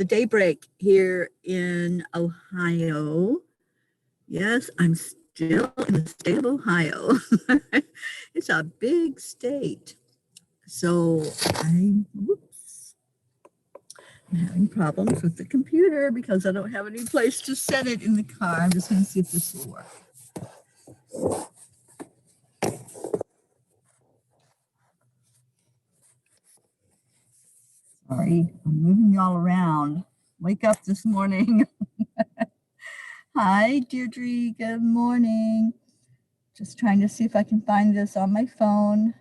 the daybreak here in Ohio. Yes, I'm still in the state of Ohio. It's a big state. So I'm having problems with the computer because I don't have any place to set it in the car. I'm just going to see if this will work. Sorry, I'm moving y'all around. Wake up this morning. Hi, Deirdre. Good morning. Just trying to see if I can find this on my phone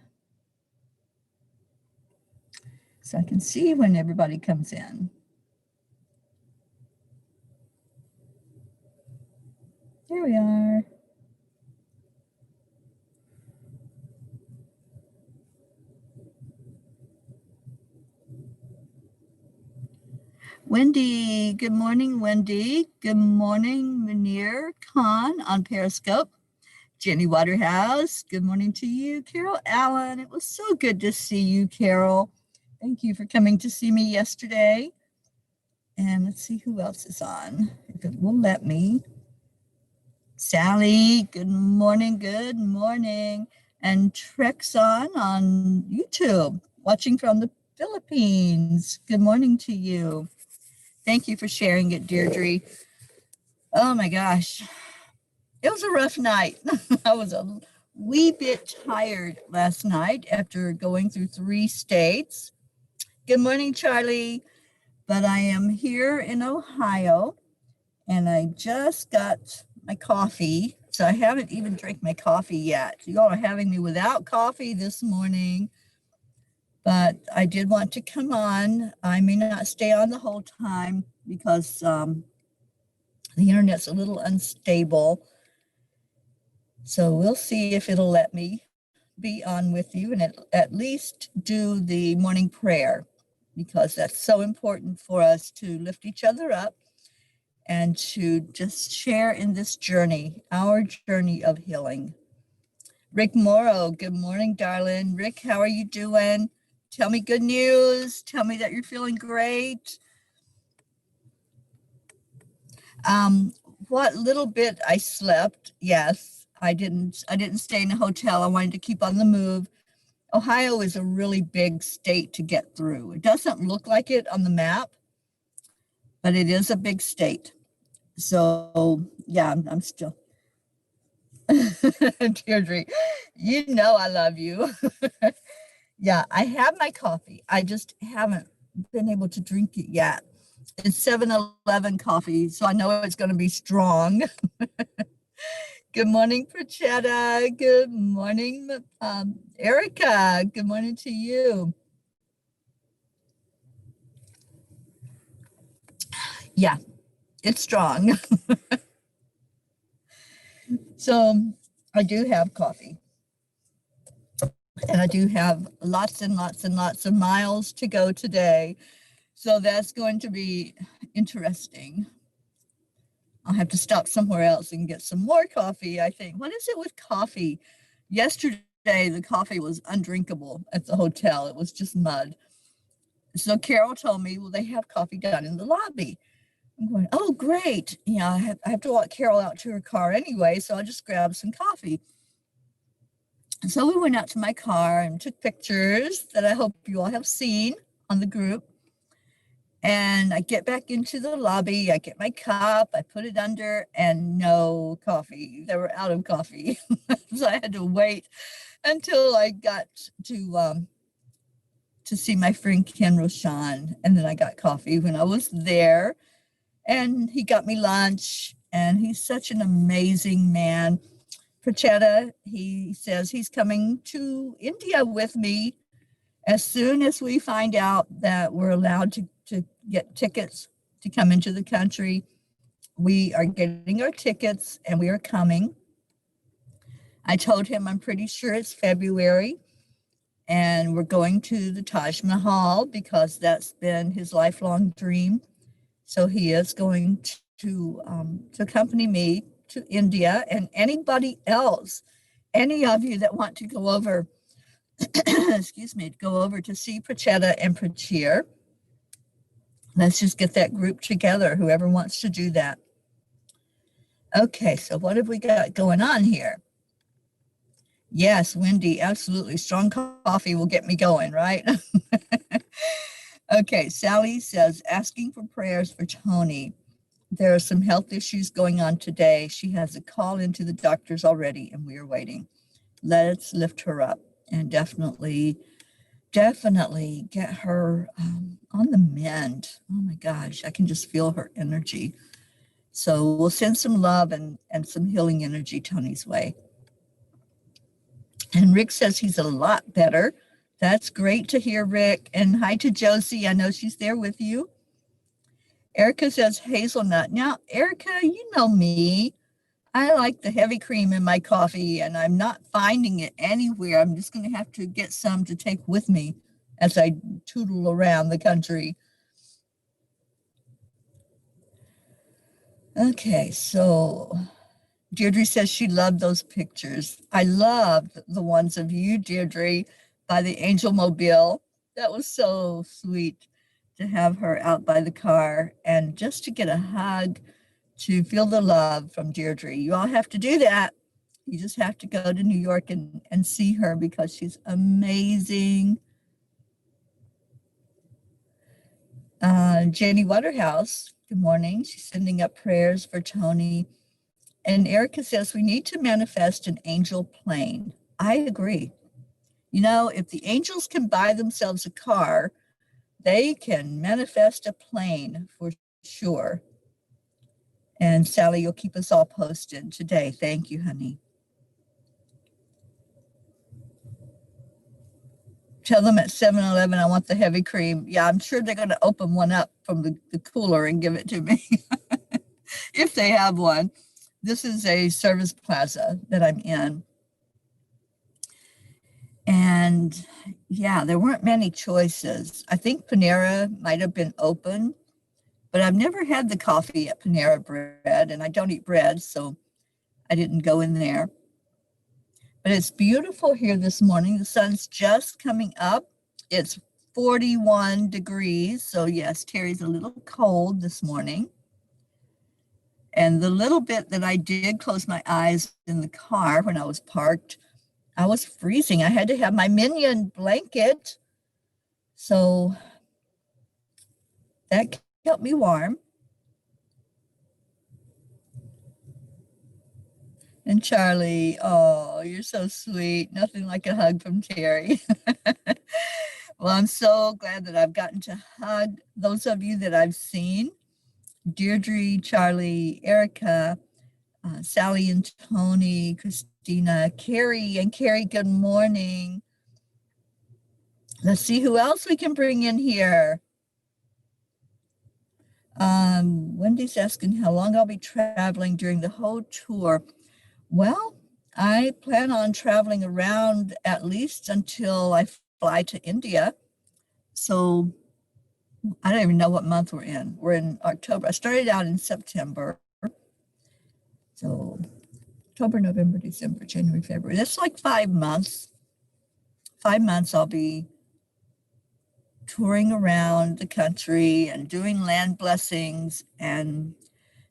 so I can see when everybody comes in. There we are. Wendy, good morning, Wendy. Good morning, Munir Khan on Periscope. Jenny Waterhouse, good morning to you. Carol Allen, it was so good to see you, Carol. Thank you for coming to see me yesterday. And let's see who else is on, if it will let me. Sally, good morning, good morning. And Trexon on YouTube, watching from the Philippines. Good morning to you. Thank you for sharing it, Deirdre. Oh my gosh, it was a rough night. I was a wee bit tired last night after going through 3 states. Good morning, Charlie. But I am here in Ohio and I just got my coffee. So I haven't even drank my coffee yet. You all are having me without coffee this morning. But I did want to come on. I may not stay on the whole time because the internet's a little unstable. So we'll see if it'll let me be on with you and at least do the morning prayer, because that's so important for us to lift each other up and to just share in this journey, our journey of healing. Rick Morrow, good morning, darling. Rick, how are you doing? Tell me good news. Tell me that you're feeling great. What little bit I slept, yes, I didn't stay in a hotel. I wanted to keep on the move. Ohio is a really big state to get through. It doesn't look like it on the map, but it is a big state. So yeah, I'm still. Deirdre, you know I love you. Yeah, I have my coffee. I just haven't been able to drink it yet. It's 7-Eleven coffee, so I know it's going to be strong. Good morning, Prachetta. Good morning, Erica. Good morning to you. Yeah, it's strong. So I do have coffee. And I do have lots and lots and lots of miles to go today. So that's going to be interesting. I'll have to stop somewhere else and get some more coffee, I think. What is it with coffee? Yesterday, the coffee was undrinkable at the hotel. It was just mud. So Carol told me, well, they have coffee down in the lobby. I'm going, oh, great. Yeah, I have to walk Carol out to her car anyway, so I'll just grab some coffee. So we went out to my car and took pictures that I hope you all have seen on the group. And I get back into the lobby, I get my cup, I put it under, and no coffee. They were out of coffee. So I had to wait until I got to see my friend Ken Roshan, and then I got coffee when I was there. And he got me lunch, and he's such an amazing man. Prachetta, he says he's coming to India with me as soon as we find out that we're allowed to get tickets to come into the country. We are getting our tickets and we are coming. I told him I'm pretty sure it's February, and we're going to the Taj Mahal because that's been his lifelong dream. So he is going to accompany me to India, and anybody else, any of you that want to go over, excuse me, go over to see Prachetta and Prachir, Let's just get that group together, whoever wants to do that. Okay, so what have we got going on here? Yes, Wendy, absolutely. Strong coffee will get me going, right? Okay, Sally says, asking for prayers for Tony. There are some health issues going on today. She has a call into the doctors already, and we are waiting. Let's lift her up and definitely get her on the mend. Oh my gosh, I can just feel her energy. So we'll send some love and some healing energy Tony's way. And Rick says he's a lot better. That's great to hear, Rick. And hi to Josie. I know she's there with you. Erica says hazelnut. Now, Erica, you know me. I like the heavy cream in my coffee, and I'm not finding it anywhere. I'm just going to have to get some to take with me as I tootle around the country. Okay, so Deirdre says she loved those pictures. I loved the ones of you, Deirdre, by the Angel Mobile. That was so sweet to have her out by the car and just to get a hug, to feel the love from Deirdre. You all have to do that. You just have to go to New York and see her because she's amazing. Jenny Waterhouse, good morning. She's sending up prayers for Tony. And Erica says we need to manifest an angel plane. I agree. You know, if the angels can buy themselves a car, they can manifest a plane for sure. And Sally, you'll keep us all posted today. Thank you, honey. Tell them at 7-Eleven I want the heavy cream. Yeah, I'm sure they're going to open one up from the cooler and give it to me if they have one. This is a service plaza that I'm in. And yeah, there weren't many choices. I think Panera might have been open, but I've never had the coffee at Panera Bread, and I don't eat bread, so I didn't go in there. But it's beautiful here this morning. The sun's just coming up. It's 41 degrees. So yes, Teri's a little cold this morning. And the little bit that I did close my eyes in the car when I was parked, I was freezing. I had to have my Minion blanket. So that kept me warm. And Charlie, oh, you're so sweet. Nothing like a hug from Teri. Well, I'm so glad that I've gotten to hug those of you that I've seen. Deirdre, Charlie, Erica, Sally and Tony, Christina, Carrie, and Carrie, good morning. Let's see who else we can bring in here. Wendy's asking how long I'll be traveling during the whole tour. Well, I plan on traveling around at least until I fly to India. So I don't even know what month we're in. We're in October. I started out in September. So October, November, December, January, February. That's like 5 months. 5 months I'll be touring around the country and doing land blessings and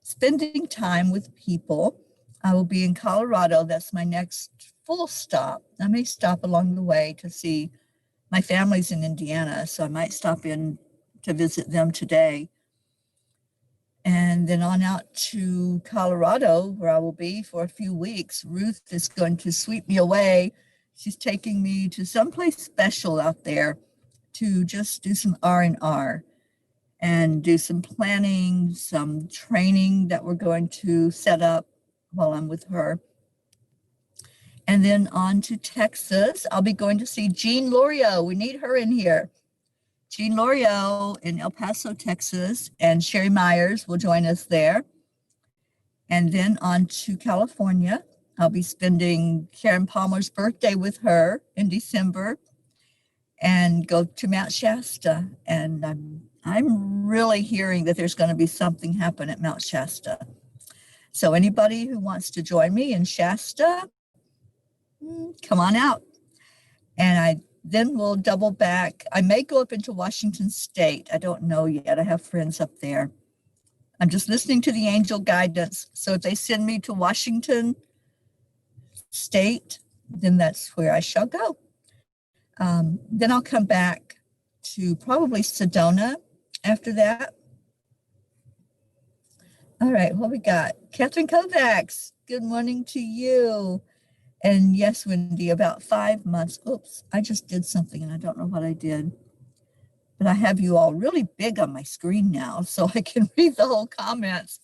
spending time with people. I will be in Colorado. That's my next full stop. I may stop along the way to see my family's in Indiana, so I might stop in to visit them today. And then on out to Colorado, where I will be for a few weeks. Ruth is going to sweep me away. She's taking me to someplace special out there to just do some R&R and do some planning, some training that we're going to set up while I'm with her. And then on to Texas. I'll be going to see Jean Lorio. We need her in here. Jean Lorio in El Paso, Texas, and Sherry Myers will join us there. And then on to California. I'll be spending Karen Palmer's birthday with her in December and go to Mount Shasta. And I'm really hearing that there's going to be something happen at Mount Shasta. So anybody who wants to join me in Shasta, come on out. And I Then we'll double back. I may go up into Washington State. I don't know yet. I have friends up there. I'm just listening to the angel guidance. So if they send me to Washington State, then that's where I shall go. Then I'll come back to probably Sedona after that. All right, what we got? Catherine Kovacs, good morning to you. And yes, Wendy, about 5 months. Oops, I just did something and I don't know what I did. But I have you all really big on my screen now, so I can read the whole comments.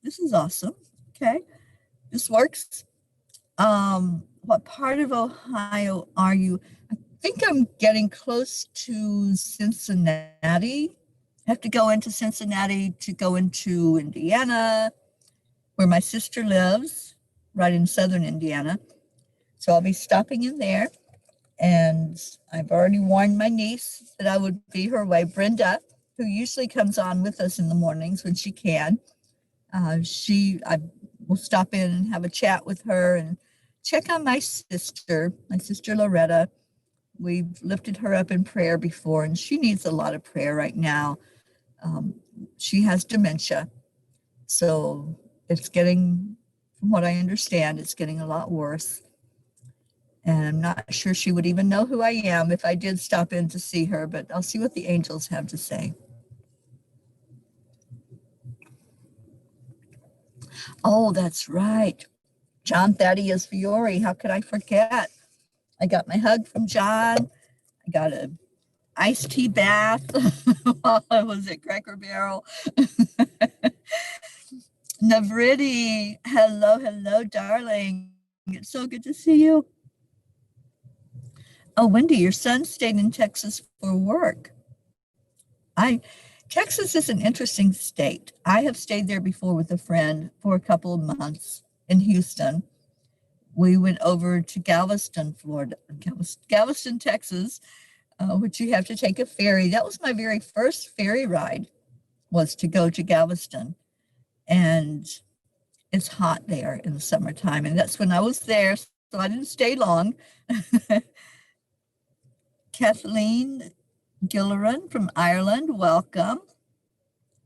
This is awesome. Okay, this works. What part of Ohio are you? I think I'm getting close to Cincinnati. I have to go into Cincinnati to go into Indiana, where my sister lives, right in southern Indiana. So I'll be stopping in there. And I've already warned my niece that I would be her way. Brenda, who usually comes on with us in the mornings when she can, I will stop in and have a chat with her and check on my sister Loretta. We've lifted her up in prayer before, and she needs a lot of prayer right now. She has dementia, so it's getting, from what I understand, it's getting a lot worse. And I'm not sure she would even know who I am if I did stop in to see her, but I'll see what the angels have to say. Oh, that's right. John Thaddeus Fiore. How could I forget? I got my hug from John. I got an iced tea bath while I was at Cracker Barrel. Navriti, hello, darling. It's so good to see you. Oh, Wendy, your son stayed in Texas for work. Texas is an interesting state. I have stayed there before with a friend for a couple of months in Houston. We went over to Galveston, Florida, Galveston, Texas, which you have to take a ferry. That was my very first ferry ride, was to go to Galveston. And it's hot there in the summertime. And that's when I was there, so I didn't stay long. Kathleen Gilleran from Ireland, welcome.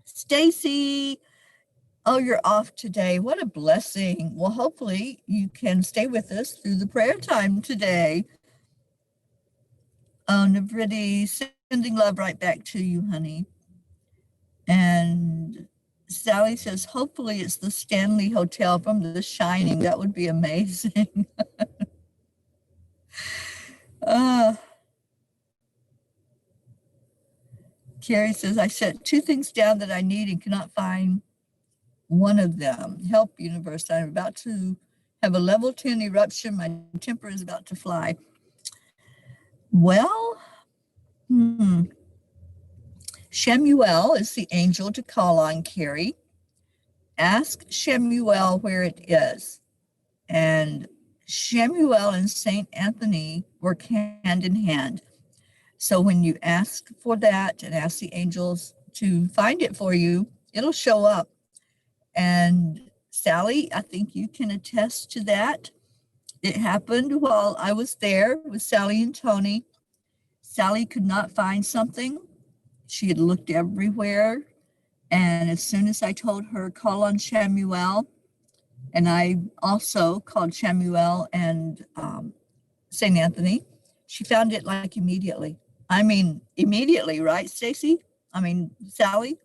Stacy, oh, you're off today. What a blessing. Well, hopefully you can stay with us through the prayer time today. Oh, Navriti, sending love right back to you, honey. And Sally says, hopefully it's the Stanley Hotel from The Shining. That would be amazing. Carrie says, I set 2 things down that I need and cannot find one of them. Help, universe. I'm about to have a level 10 eruption. My temper is about to fly. Well, Shemuel is the angel to call on, Carrie. Ask Shemuel where it is. And Shemuel and St. Anthony work hand in hand. So when you ask for that and ask the angels to find it for you, it'll show up. And Sally, I think you can attest to that. It happened while I was there with Sally and Tony. Sally could not find something. She had looked everywhere. And as soon as I told her, call on Shemuel, and I also called Shemuel and St. Anthony, she found it like immediately. I mean, immediately, right, Stacy? I mean, Sally?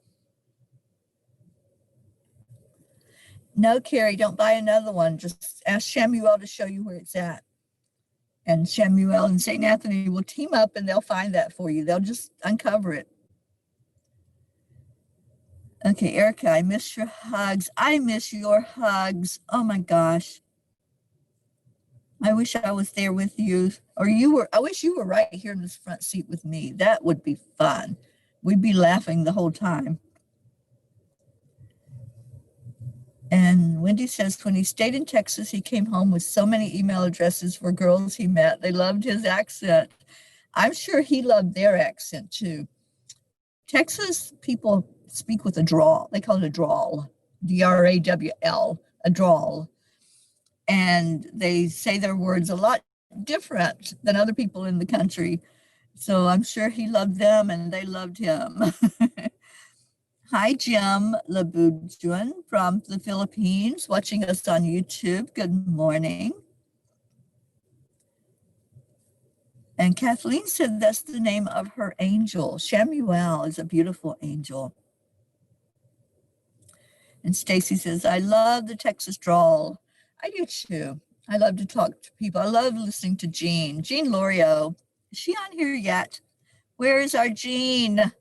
No, Carrie, don't buy another one. Just ask Shemuel to show you where it's at. And Shemuel and St. Anthony will team up and they'll find that for you. They'll just uncover it. Okay, Erica, I miss your hugs. I miss your hugs. Oh my gosh. I wish I was there with you, or I wish you were right here in this front seat with me. That would be fun. We'd be laughing the whole time. And Wendy says, when he stayed in Texas, he came home with so many email addresses for girls he met. They loved his accent. I'm sure he loved their accent too. Texas people speak with a drawl. They call it a drawl, D-R-A-W-L, a drawl. And they say their words a lot different than other people in the country. So I'm sure he loved them and they loved him. Hi, Jim Labujuan from the Philippines, watching us on YouTube. Good morning. And Kathleen said that's the name of her angel. Shamuel is a beautiful angel. And Stacy says, I love the Texas drawl. I do too. I love to talk to people. I love listening to Jean. Jean Lorio. Is she on here yet? Where is our Jean?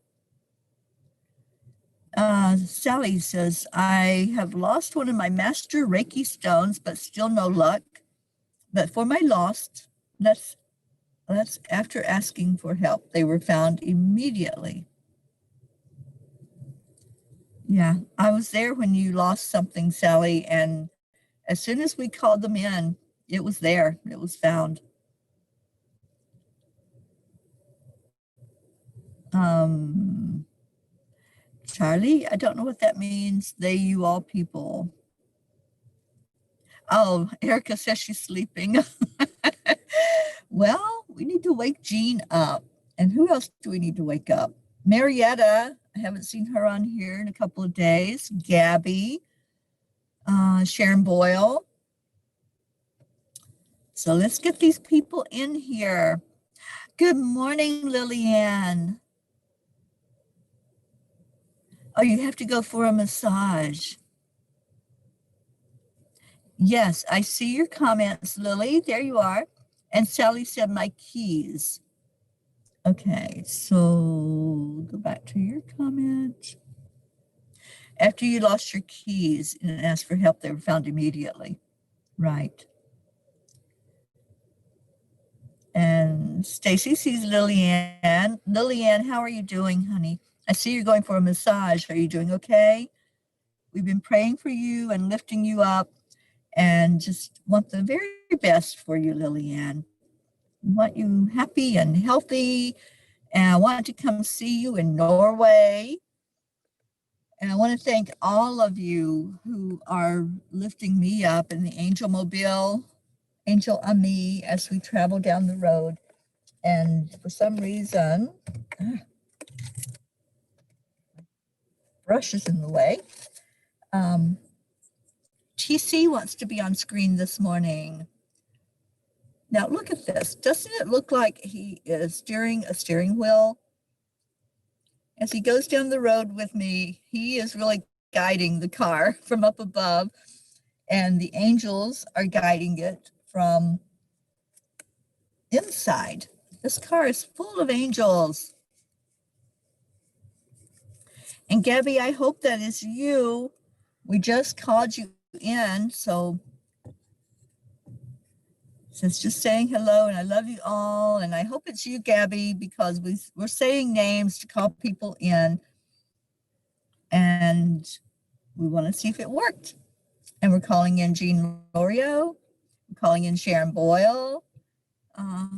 Sally says, I have lost one of my master Reiki stones, but still no luck. But for my lost, that's after asking for help. They were found immediately. Yeah, I was there when you lost something, Sally, and as soon as we called them in, it was there. It was found. Charlie, I don't know what that means. They, you, all people. Oh, Erica says she's sleeping. Well, we need to wake Jean up. And who else do we need to wake up? Marietta, I haven't seen her on here in a couple of days. Gabby, Sharon Boyle. So let's get these people in here. Good morning, Lillian. Oh, you have to go for a massage. Yes, I see your comments, Lily. There you are. And Sally said my keys. Okay, so go back to your comment. After you lost your keys and asked for help, they were found immediately. Right. And Stacy sees Lillian. Lillian, how are you doing, honey? I see you're going for a massage. Are you doing okay? We've been praying for you and lifting you up and just want the very best for you, Lillian. We want you happy and healthy. And I want to come see you in Norway. And I want to thank all of you who are lifting me up in the Angel Mobile, Angel Ami, as we travel down the road. And for some reason, brush is in the way. TC wants to be on screen this morning. Now look at this. Doesn't it look like he is steering a steering wheel? As he goes down the road with me, he is really guiding the car from up above, and the angels are guiding it from inside. This car is full of angels. And Gabby, I hope that is you. We just called you in, so it's just saying hello, and I love you all, and I hope it's you, Gabby, because we're saying names to call people in, and we want to see if it worked. And we're calling in Jean Lorio, we're calling in Sharon Boyle.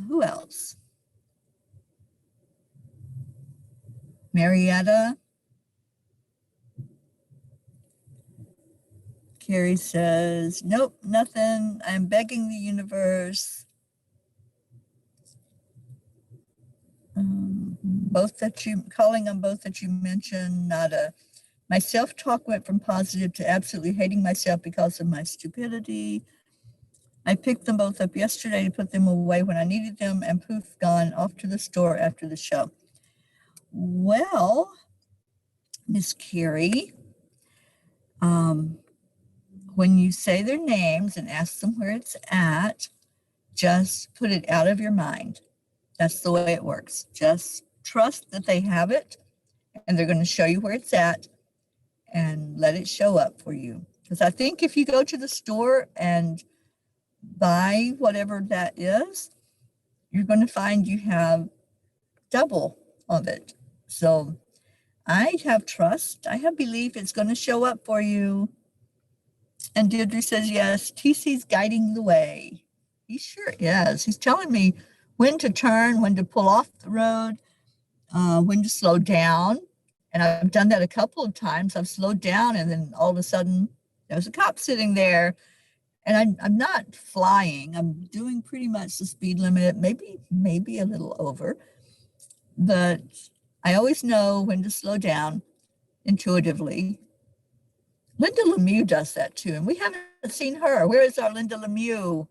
Who else? Marietta. Carrie says, nope, nothing. I'm begging the universe. Both that you, calling on both that you mentioned, nada. My self-talk went from positive to absolutely hating myself because of my stupidity. I picked them both up yesterday to put them away when I needed them, and poof, gone off to the store after the show. Well, Miss Carrie, when you say their names and ask them where it's at, just put it out of your mind. That's the way it works. Just trust that they have it and they're going to show you where it's at and let it show up for you. Because I think if you go to the store and buy whatever that is, you're going to find you have double of it. So I have trust. I have belief it's going to show up for you. And Deirdre says, yes, TC's guiding the way. He sure is. He's telling me when to turn, when to pull off the road, when to slow down. And I've done that a couple of times. I've slowed down and then all of a sudden there's a cop sitting there. And I'm not flying. I'm doing pretty much the speed limit, maybe a little over, but I always know when to slow down intuitively. Linda Lemieux does that too, and we haven't seen her. Where is our Linda Lemieux?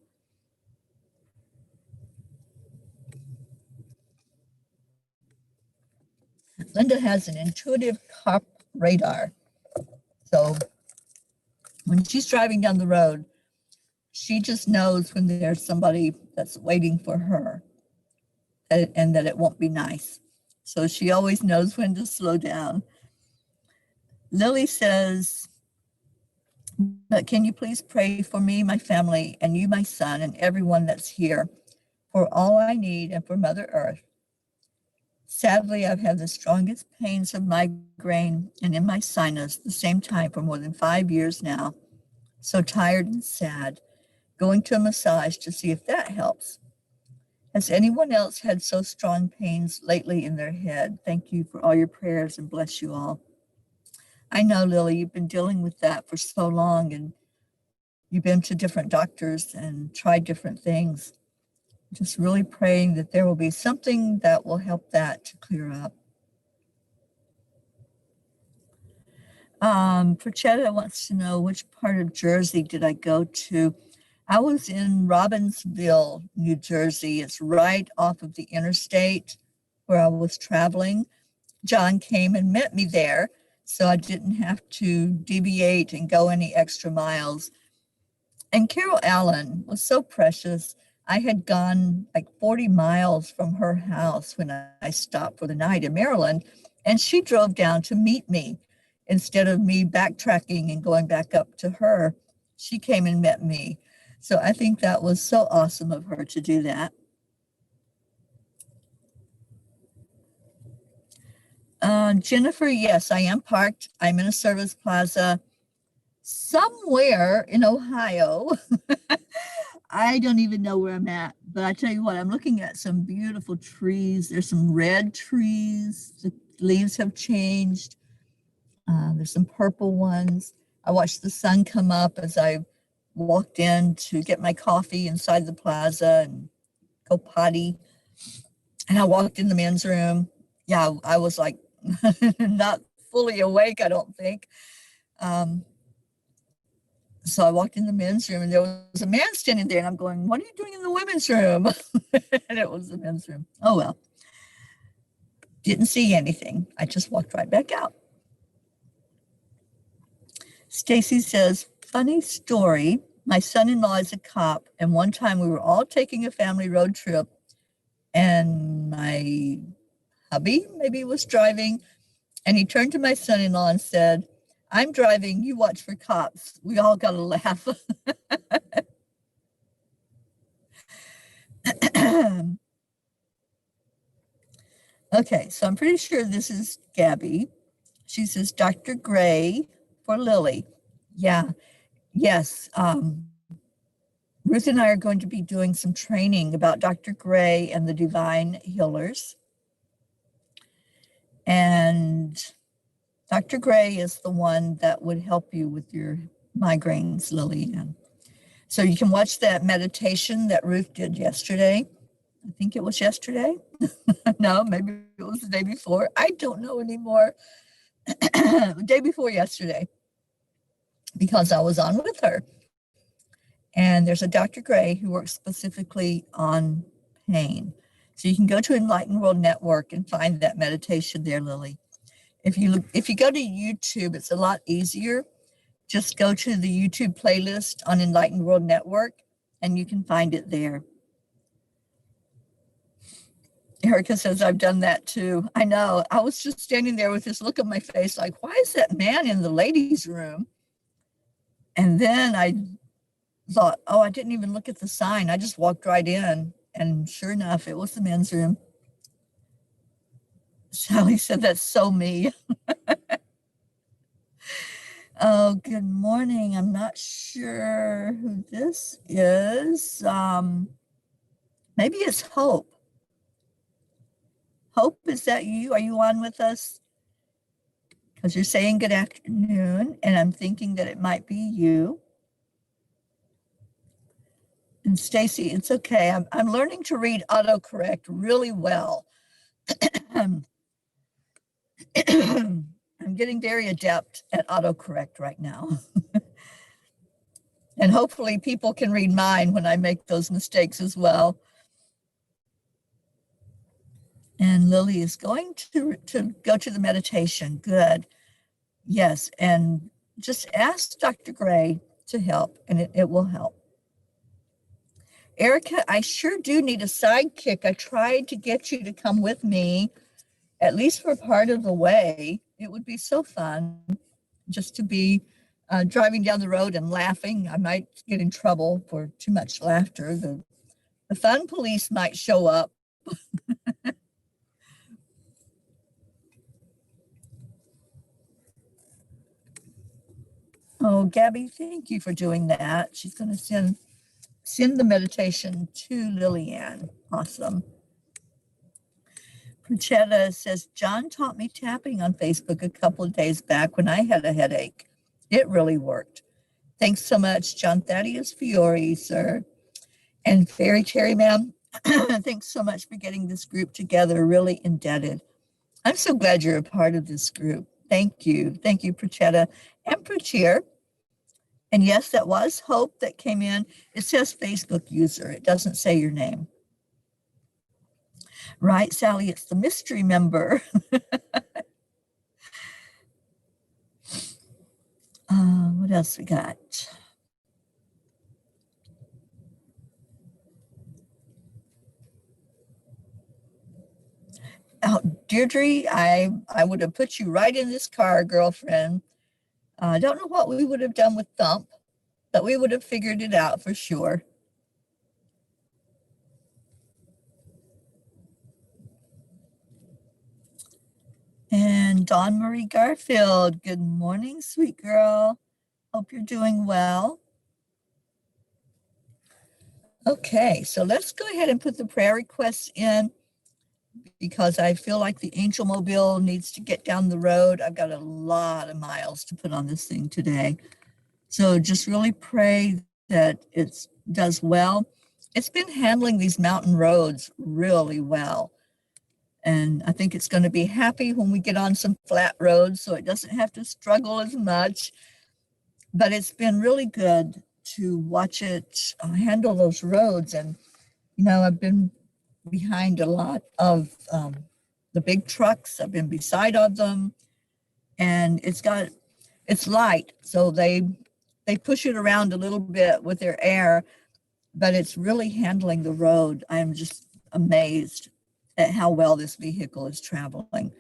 Linda has an intuitive cop radar. So when she's driving down the road, she just knows when there's somebody that's waiting for her and that it won't be nice. So she always knows when to slow down. Lily says, but can you please pray for me, my family, and you, my son, and everyone that's here for all I need and for Mother Earth. Sadly, I've had the strongest pains of migraine and in my sinus the same time for more than 5 years now. So tired and sad. Going to a massage to see if that helps. Has anyone else had so strong pains lately in their head? Thank you for all your prayers and bless you all. I know, Lily, you've been dealing with that for so long and you've been to different doctors and tried different things. Just really praying that there will be something that will help that to clear up. Perchetta wants to know, which part of Jersey did I go to? I was in Robbinsville, New Jersey. It's right off of the interstate where I was traveling. John came and met me there, so I didn't have to deviate and go any extra miles. And Carol Allen was so precious. I had gone like 40 miles from her house when I stopped for the night in Maryland, and she drove down to meet me. Instead of me backtracking and going back up to her, she came and met me. So I think that was so awesome of her to do that. Jennifer, yes, I am parked. I'm in a service plaza somewhere in Ohio. I don't even know where I'm at, but I tell you what, I'm looking at some beautiful trees. There's some red trees. The leaves have changed. There's some purple ones. I watched the sun come up as I walked in to get my coffee inside the plaza and go potty. And I walked in the men's room. Yeah, I was like not fully awake, I don't think. So I walked in the men's room and there was a man standing there and I'm going, what are you doing in the women's room? And it was the men's room. Oh, well, didn't see anything. I just walked right back out. Stacy says, funny story. My son-in-law is a cop, and one time we were all taking a family road trip, and my hubby maybe was driving, and he turned to my son-in-law and said, I'm driving, you watch for cops. We all got a laugh. Okay, so I'm pretty sure this is Gabby. She says, Dr. Gray for Lily. Yeah, yes. Ruth and I are going to be doing some training about Dr. Gray and the divine healers. And Dr. Gray is the one that would help you with your migraines, Lily. And so you can watch that meditation that Ruth did yesterday. I think it was yesterday. No, maybe it was the day before. I don't know anymore. The day before yesterday, because I was on with her. And there's a Dr. Gray who works specifically on pain. So you can go to Enlightened World Network and find that meditation there, Lily. If you go to YouTube, it's a lot easier. Just go to the YouTube playlist on Enlightened World Network and you can find it there. Erica says, I've done that too. I know. I was just standing there with this look on my face like, why is that man in the ladies' room? And then I thought, oh, I didn't even look at the sign. I just walked right in. And sure enough, it was the men's room. Sally said, that's so me. Oh, good morning. I'm not sure who this is. Maybe it's Hope. Hope, is that you? Are you on with us? Because you're saying good afternoon, and I'm thinking that it might be you. And Stacy, it's okay. I'm learning to read autocorrect really well. I'm getting very adept at autocorrect right now. And hopefully people can read mine when I make those mistakes as well. And Lily is going to go to the meditation. Good. Yes. And just ask Dr. Gray to help, and it will help. Erica, I sure do need a sidekick. I tried to get you to come with me, at least for part of the way. It would be so fun just to be driving down the road and laughing. I might get in trouble for too much laughter. The fun police might show up. Oh, Gabby, thank you for doing that. She's going to send the meditation to Lillian. Awesome. Pranchetta says, John taught me tapping on Facebook a couple of days back when I had a headache. It really worked. Thanks so much, John Thaddeus Fiore, sir. And Fairy Cherry, ma'am, thanks so much for getting this group together. Really indebted. I'm so glad you're a part of this group. Thank you. Thank you, Pranchetta and Pranchier. And yes, that was Hope that came in. It says Facebook user. It doesn't say your name. Right, Sally, it's the mystery member. What else we got? Oh, Deirdre, I would have put you right in this car, girlfriend. I don't know what we would have done with Thump, but we would have figured it out for sure. And Dawn Marie Garfield, good morning, sweet girl. Hope you're doing well. Okay, so let's go ahead and put the prayer requests in because I feel like the Angel Mobile needs to get down the road. I've got a lot of miles to put on this thing today. So just really pray that it does well. It's been handling these mountain roads really well. And I think it's going to be happy when we get on some flat roads so it doesn't have to struggle as much. But it's been really good to watch it handle those roads. And, you know, I've been behind a lot of the big trucks. I've been beside of them. And it's light. So they push it around a little bit with their air, but it's really handling the road. I'm just amazed at how well this vehicle is traveling.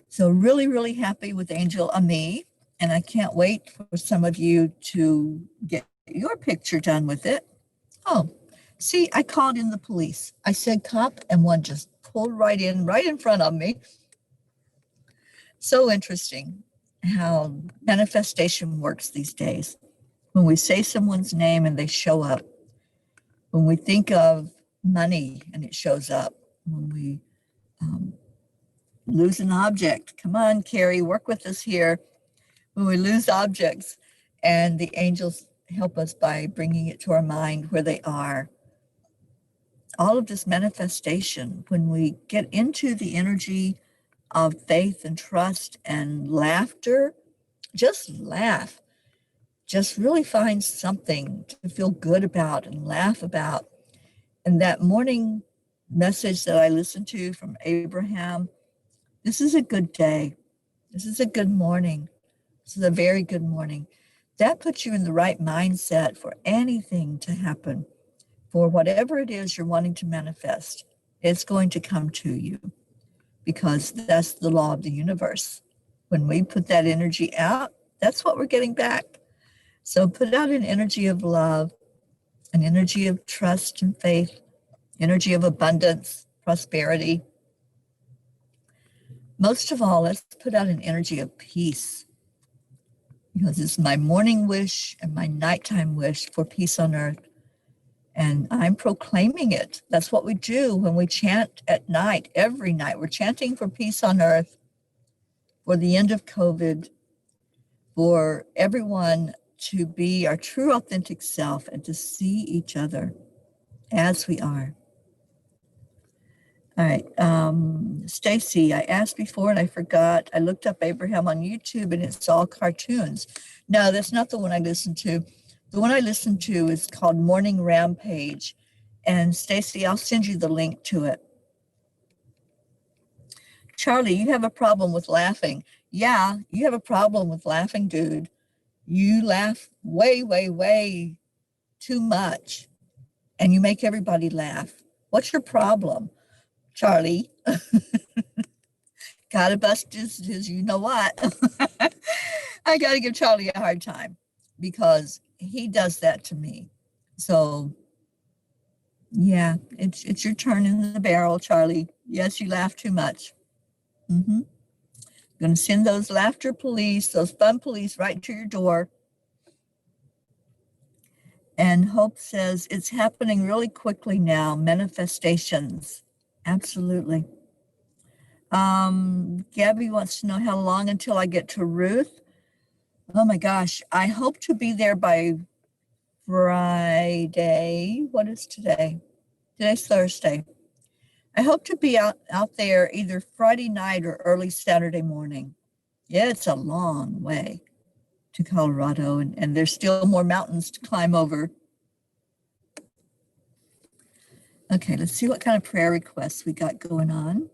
So really, really happy with Angel Ami, and I can't wait for some of you to get your picture done with it. Oh, see, I called in the police. I said cop, and one just pulled right in front of me. So interesting how manifestation works these days. When we say someone's name and they show up, when we think of money and it shows up, when we lose an object, come on, Carrie, work with us here. When we lose objects and the angels help us by bringing it to our mind where they are. All of this manifestation, when we get into the energy of faith and trust and laughter, just laugh. Just really find something to feel good about and laugh about. And that morning message that I listened to from Abraham, this is a good day. This is a good morning. This is a very good morning. That puts you in the right mindset for anything to happen, for whatever it is you're wanting to manifest. It's going to come to you because that's the law of the universe. When we put that energy out, that's what we're getting back. So put out an energy of love, an energy of trust and faith, energy of abundance, prosperity. Most of all, let's put out an energy of peace. Because it's my morning wish and my nighttime wish for peace on earth. And I'm proclaiming it. That's what we do when we chant at night, every night. We're chanting for peace on earth, for the end of COVID, for everyone to be our true authentic self and to see each other as we are. All right, Stacy, I asked before and I forgot. I looked up Abraham on YouTube and it's all cartoons. No, that's not the one I listened to. The one I listened to is called Morning Rampage. And Stacy, I'll send you the link to it. Charlie, you have a problem with laughing. Yeah, you have a problem with laughing, dude. You laugh way, way, way too much and you make everybody laugh. What's your problem, Charlie? Gotta bust his you know what. I gotta give Charlie a hard time because he does that to me. So yeah, it's your turn in the barrel, Charlie. Yes, you laugh too much. Mm-hmm. Gonna send those laughter police, those fun police right to your door. And Hope says it's happening really quickly now, manifestations. Absolutely. Gabby wants to know how long until I get to Ruth. Oh my gosh, I hope to be there by Friday. What is today? Today's Thursday. I hope to be out there either Friday night or early Saturday morning. Yeah, it's a long way to Colorado, and there's still more mountains to climb over. Okay, let's see what kind of prayer requests we got going on.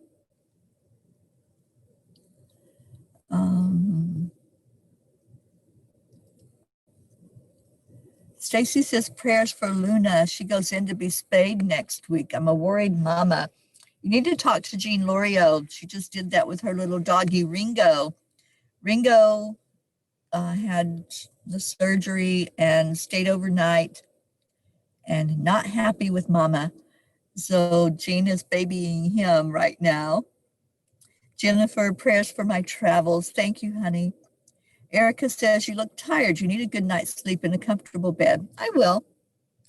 Stacy says prayers for Luna. She goes in to be spayed next week. I'm a worried mama. You need to talk to Jean Lorio. She just did that with her little doggy, Ringo. Ringo had the surgery and stayed overnight and not happy with mama. So Jean is babying him right now. Jennifer, prayers for my travels. Thank you, honey. Erica says, you look tired. You need a good night's sleep in a comfortable bed. I will.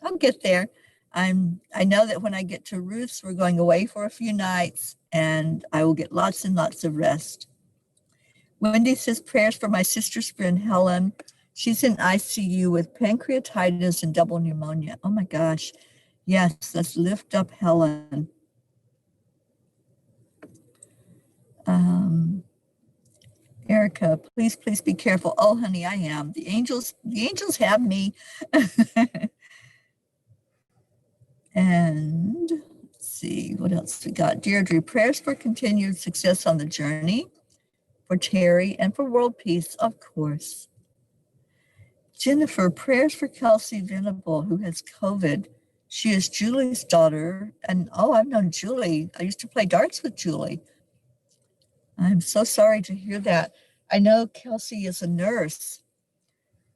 I'll get there. I know that when I get to Ruth's, we're going away for a few nights and I will get lots and lots of rest. Wendy says prayers for my sister's friend, Helen. She's in ICU with pancreatitis and double pneumonia. Oh my gosh. Yes, let's lift up Helen. Erica, please be careful. Oh, honey, I am. The angels have me. And let's see what else we got. Deirdre, prayers for continued success on the journey, for Terry, and for world peace, of course. Jennifer, prayers for Kelsey Venable, who has COVID. She is Julie's daughter. And oh, I've known Julie. I used to play darts with Julie. I'm so sorry to hear that. I know Kelsey is a nurse.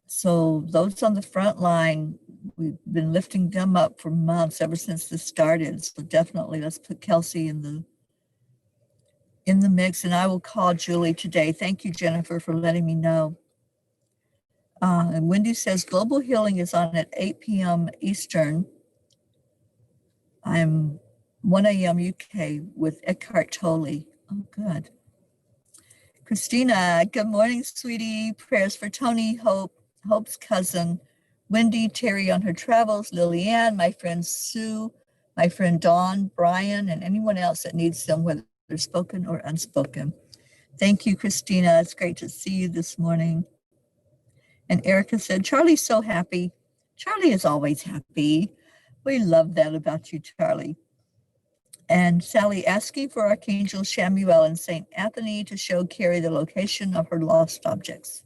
So those on the front line, we've been lifting them up for months, ever since this started. So definitely let's put Kelsey in the mix, and I will call Julie today. Thank you, Jennifer, for letting me know. And Wendy says Global Healing is on at 8 p.m. Eastern. I'm 1 a.m. UK with Eckhart Tolle. Oh, good. Christina, good morning, sweetie. Prayers for Tony, Hope's cousin, Wendy, Terry on her travels, Lillian, my friend Sue, my friend Dawn, Brian, and anyone else that needs them, whether spoken or unspoken. Thank you, Christina. It's great to see you this morning. And Erica said, Charlie's so happy. Charlie is always happy. We love that about you, Charlie. And Sally asking for Archangel Shamuel and St. Anthony to show Carrie the location of her lost objects.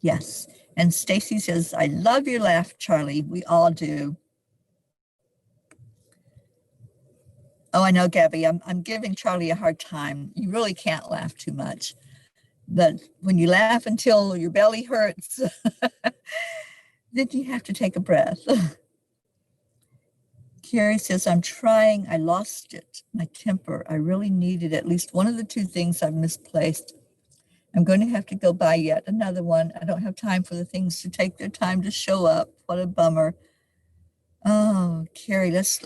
Yes. And Stacy says, I love your laugh, Charlie. We all do. Oh, I know, Gabby. I'm giving Charlie a hard time. You really can't laugh too much. But when you laugh until your belly hurts, then you have to take a breath. Carrie says, I'm trying. I lost it, my temper. I really needed at least one of the two things I've misplaced. I'm going to have to go buy yet another one. I don't have time for the things to take their time to show up. What a bummer. Oh, Carrie, let's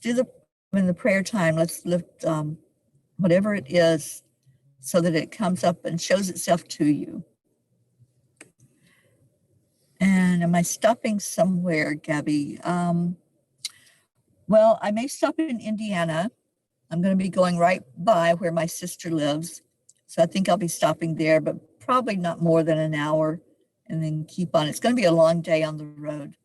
do the prayer time. Let's lift whatever it is so that it comes up and shows itself to you. am I stopping somewhere, Gabby? Well, I may stop in Indiana. I'm going to be going right by where my sister lives. So I think I'll be stopping there, but probably not more than an hour, and then keep on. It's going to be a long day on the road.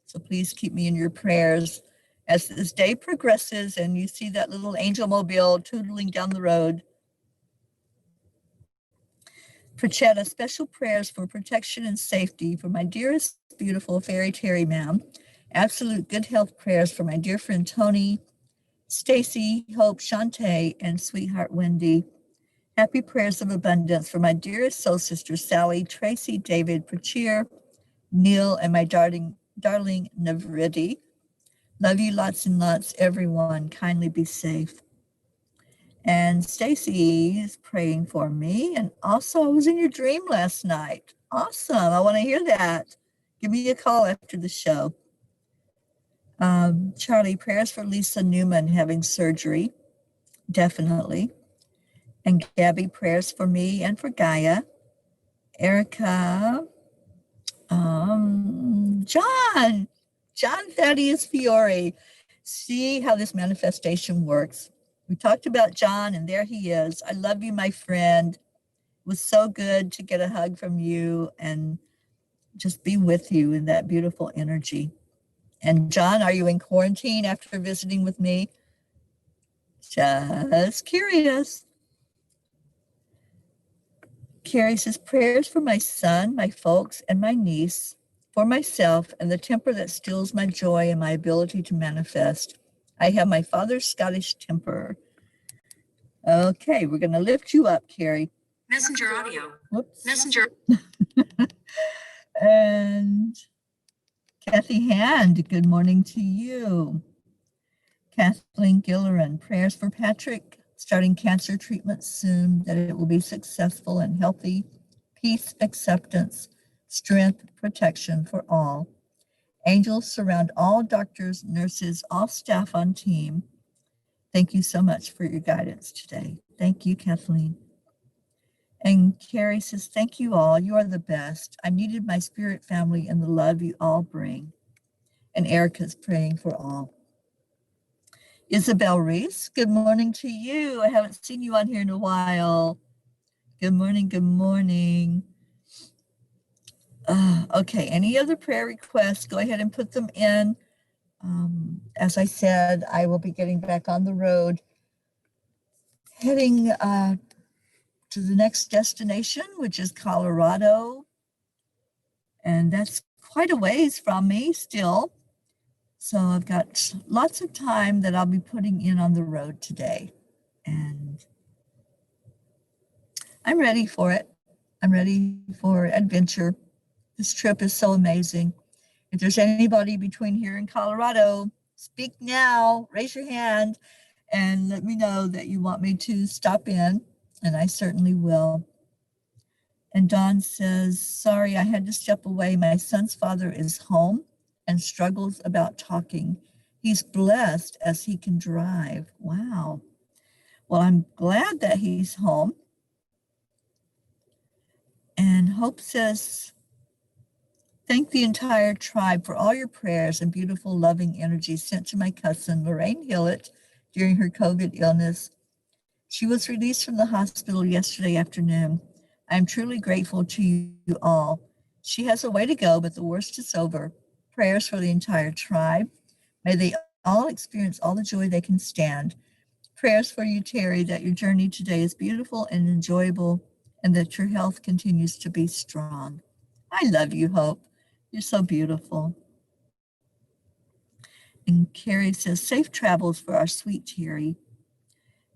So please keep me in your prayers as this day progresses and you see that little angel mobile tootling down the road. Prachetta, special prayers for protection and safety for my dearest, beautiful fairy Teri, ma'am. Absolute good health prayers for my dear friend Tony, Stacy, Hope, Shantae, and sweetheart Wendy. Happy prayers of abundance for my dearest soul sisters, Sally, Tracy, David, Prachir, Neil, and my darling Navridi. Love you lots and lots, everyone. Kindly be safe. And Stacy is praying for me. And also, I was in your dream last night. Awesome. I want to hear that. Give me a call after the show. Charlie, prayers for Lisa Newman having surgery. Definitely. And Gabby, prayers for me and for Gaia. Erica, John Thaddeus Fiore. See how this manifestation works. We talked about John, and there he is. I love you, my friend. It was so good to get a hug from you and just be with you in that beautiful energy. And John, are you in quarantine after visiting with me? Just curious. Carrie says, prayers for my son, my folks, and my niece, for myself, and the temper that steals my joy and my ability to manifest. I have my father's Scottish temper. Okay, we're going to lift you up, Carrie. Messenger audio. Whoops. Messenger. And Kathy Hand, good morning to you. Kathleen Gilleran, prayers for Patrick, starting cancer treatment soon, that it will be successful and healthy, peace, acceptance, strength, protection for all. Angels surround all doctors, nurses, all staff on team. Thank you so much for your guidance today. Thank you, Kathleen. And Carrie says, thank you all. You are the best. I needed my spirit family and the love you all bring. And Erica's praying for all. Isabel Reese, good morning to you. I haven't seen you on here in a while. Good morning, good morning. Okay, any other prayer requests? Go ahead and put them in. As I said, I will be getting back on the road, heading to the next destination, which is Colorado. And that's quite a ways from me still. So I've got lots of time that I'll be putting in on the road today. And I'm ready for it. I'm ready for adventure. This trip is so amazing. If there's anybody between here and Colorado, speak now, raise your hand, and let me know that you want me to stop in, and I certainly will. And Dawn says, sorry, I had to step away. My son's father is home and struggles about talking. He's blessed as he can drive. Wow. Well, I'm glad that he's home. And Hope says, thank the entire tribe for all your prayers and beautiful, loving energy sent to my cousin, Lorraine Hillett, during her COVID illness. She was released from the hospital yesterday afternoon. I am truly grateful to you all. She has a way to go, but the worst is over. Prayers for the entire tribe. May they all experience all the joy they can stand. Prayers for you, Teri, that your journey today is beautiful and enjoyable, and that your health continues to be strong. I love you, Hope. You're so beautiful. And Carrie says, safe travels for our sweet Teri.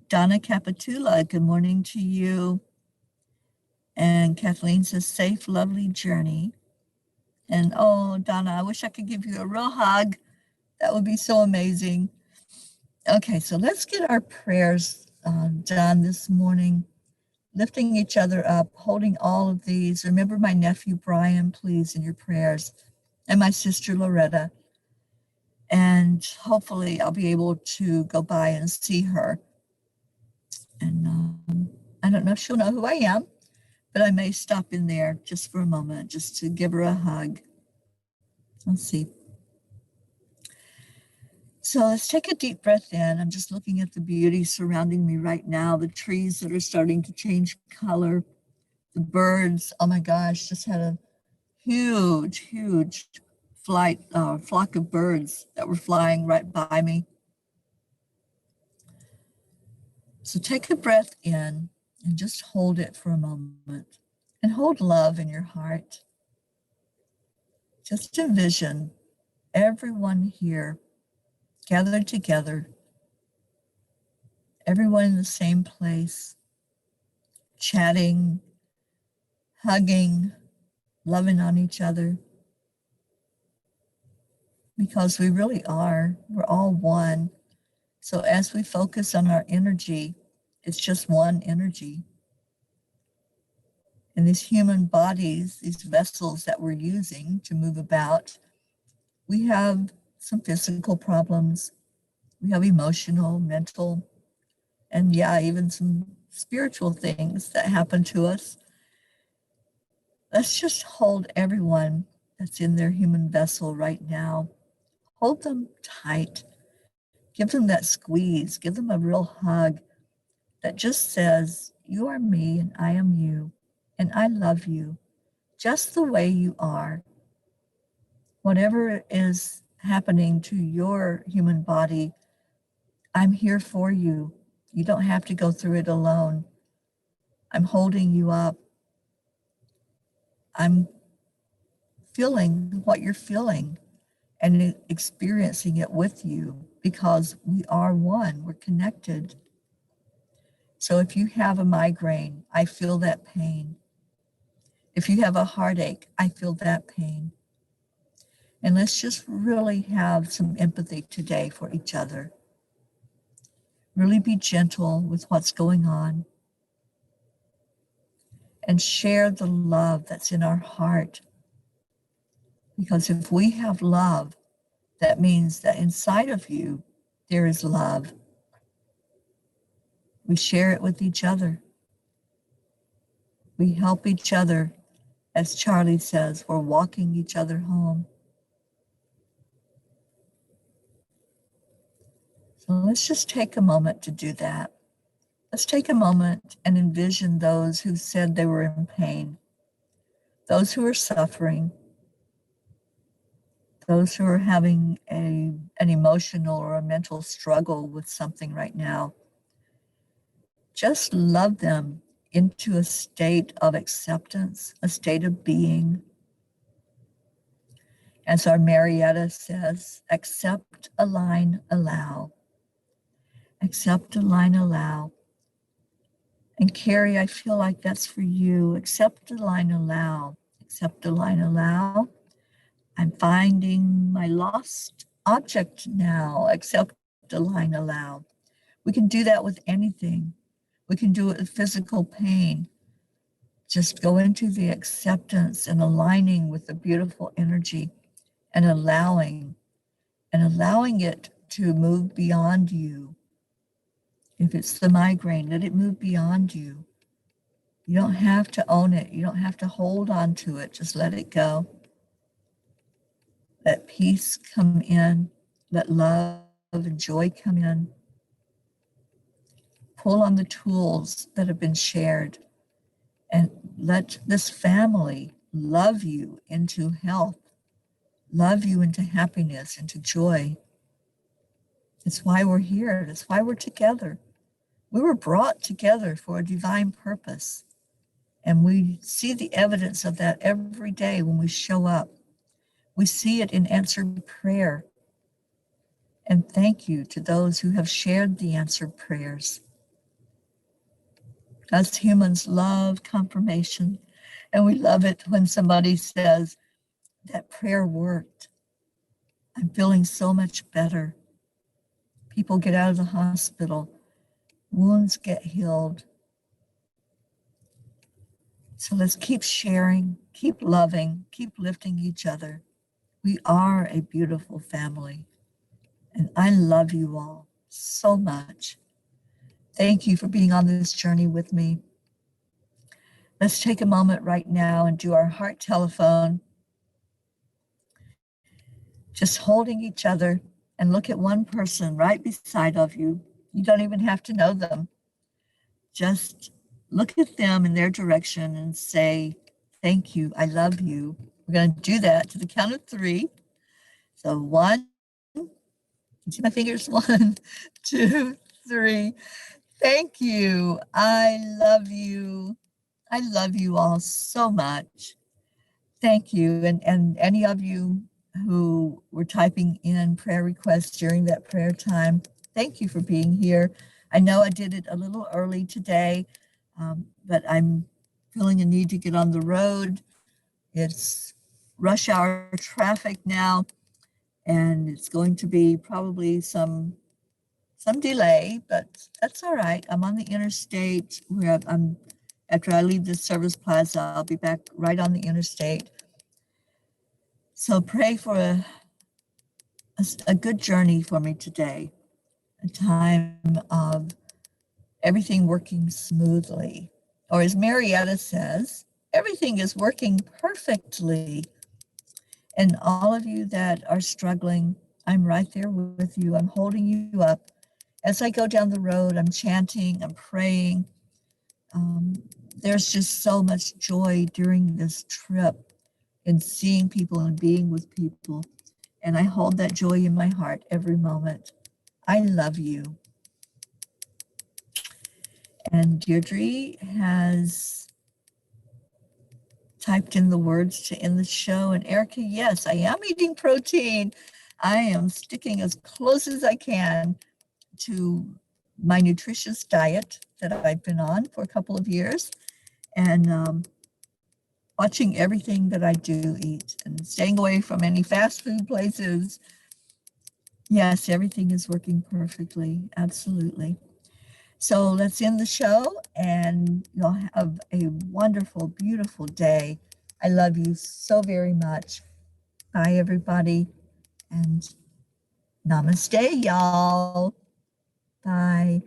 Donna Capitula, good morning to you. And Kathleen says, safe, lovely journey. And oh, Donna, I wish I could give you a real hug. That would be so amazing. Okay, so let's get our prayers done this morning. Lifting each other up, holding all of these. Remember my nephew, Brian, please, in your prayers. And my sister, Loretta. And hopefully I'll be able to go by and see her. And I don't know if she'll know who I am, but I may stop in there just for a moment, just to give her a hug. Let's see. So let's take a deep breath in. I'm just looking at the beauty surrounding me right now, the trees that are starting to change color, the birds. Oh my gosh, just had a huge flock of birds that were flying right by me. So take a breath in and just hold it for a moment and hold love in your heart. Just envision everyone here gathered together, everyone in the same place, chatting, hugging, loving on each other, because we really are. We're all one. So as we focus on our energy, it's just one energy. And these human bodies, these vessels that we're using to move about, we have some physical problems. We have emotional, mental, and yeah, even some spiritual things that happen to us. Let's just hold everyone that's in their human vessel right now. Hold them tight. Give them that squeeze. Give them a real hug that just says, you are me and I am you, and I love you just the way you are. Whatever is happening to your human body, I'm here for you. You don't have to go through it alone. I'm holding you up. I'm feeling what you're feeling and experiencing it with you because we are one. We're connected. So if you have a migraine, I feel that pain. If you have a heartache, I feel that pain. And let's just really have some empathy today for each other. Really be gentle with what's going on and share the love that's in our heart. Because if we have love, that means that inside of you, there is love. We share it with each other. We help each other. As Charlie says, we're walking each other home. So let's just take a moment to do that. Let's take a moment and envision those who said they were in pain, those who are suffering, those who are having an emotional or a mental struggle with something right now. Just love them into a state of acceptance, a state of being. As our Marietta says, accept, align, allow. Accept, align, allow. And Carrie, I feel like that's for you. Accept, align, allow. Accept, align, allow. I'm finding my lost object now. Accept, align, allow. We can do that with anything. We can do it with physical pain. Just go into the acceptance and aligning with the beautiful energy and allowing it to move beyond you. If it's the migraine, let it move beyond you. You don't have to own it. You don't have to hold on to it. Just let it go. Let peace come in. Let love and joy come in. Pull on the tools that have been shared and let this family love you into health, love you into happiness, into joy. It's why we're here. It's why we're together. We were brought together for a divine purpose. And we see the evidence of that every day when we show up. We see it in answered prayer. And thank you to those who have shared the answered prayers. Us humans love confirmation, and we love it when somebody says, that prayer worked. I'm feeling so much better. People get out of the hospital. Wounds get healed. So let's keep sharing, keep loving, keep lifting each other. We are a beautiful family, and I love you all so much. Thank you for being on this journey with me. Let's take a moment right now and do our heart telephone. just holding each other, and look at one person right beside of you. You don't even have to know them. Just look at them in their direction and say, thank you, I love you. We're going to do that to the count of three. So one, you see my fingers? One, two, three. Thank you. I love you. I love you all so much. Thank you. And any of you who were typing in prayer requests during that prayer time, thank you for being here. I know I did it a little early today, but I'm feeling a need to get on the road. It's rush hour traffic now, and it's going to be probably some delay, but that's all right. I'm on the interstate where I'm after I leave the service plaza, I'll be back right on the interstate. So pray for a good journey for me today, a time of everything working smoothly. Or as Marietta says, everything is working perfectly. And all of you that are struggling, I'm right there with you. I'm holding you up. As I go down the road, I'm chanting, I'm praying. There's just so much joy during this trip in seeing people and being with people. And I hold that joy in my heart every moment. I love you. And Deirdre has typed in the words to end the show. And Erica, yes, I am eating protein. I am sticking as close as I can to my nutritious diet that I've been on for a couple of years, and watching everything that I do eat and staying away from any fast food places. Yes, everything is working perfectly. Absolutely. So let's end the show, and you'll have a wonderful, beautiful day. I love you so very much. Bye, everybody, and namaste, y'all. Bye.